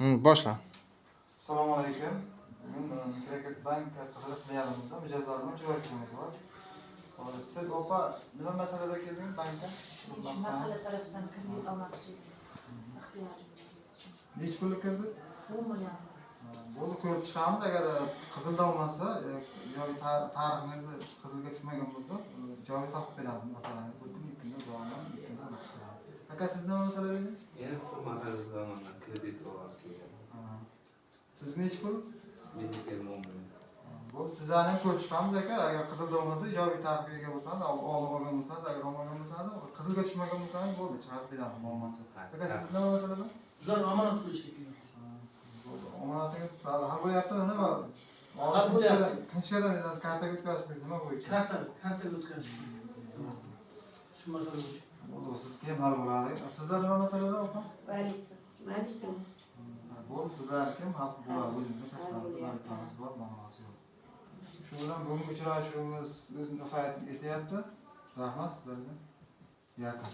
Boshla. Assalomu alaykum. Bugun Kredit bank Qiziriq filialimizda mijozlar bilan uchrashuvimiz bor. Siz opa nima masalada keldingiz bankka? Mahalla tarafdan kredit olmoqchi ehtiyojim bor. Necha pullik kirdi? 10 million. Buni ko'rib chiqamiz. Agar qizilda olmasa yoki tarixingizni qizilga tushmagan bo'lsa, javob topib beramiz masalangiz. Bu kun 2 kunda javoban 2 kunda aniq qilamiz. Aka siz nima masala edingiz? Men shu mahallada mana kredit olib kelgan. Siz necha pul? Meniki 10 million. Bu sizlarni ham ko'rib chiqamiz aka. Agar qizilda olmasa, ijobiy tarixga ega bo'lsangiz, olib olgan bo'lsangiz, agar olmagan bo'lsangiz, qizilga tushmagan bo'lsangiz bo'ldi, chiqarib beramiz muammosi. Aka siz nima masalada? Bizlar omonat qo'yishga kelgan. Omonatingiz hal bo'lyapti, nima? Hal bo'lyapti. Qanchadan kartaga o'tkazib berdi, nima bo'yicha? Kartaga o'tkazib. Shu masala bo'yicha. Bo'ldi, sizga ham hal bo'ladi. Sizlar nima masalada opa? Valyuta. Bo'ldi, sizlar kim hal bo'ladi, o'zimizga kassangiz bor, muammosi yo'q. Shu bilan bugungi uchrashuvimiz o'z nihoyatiga yetyapti. Rahmat sizlarga. Yaqin.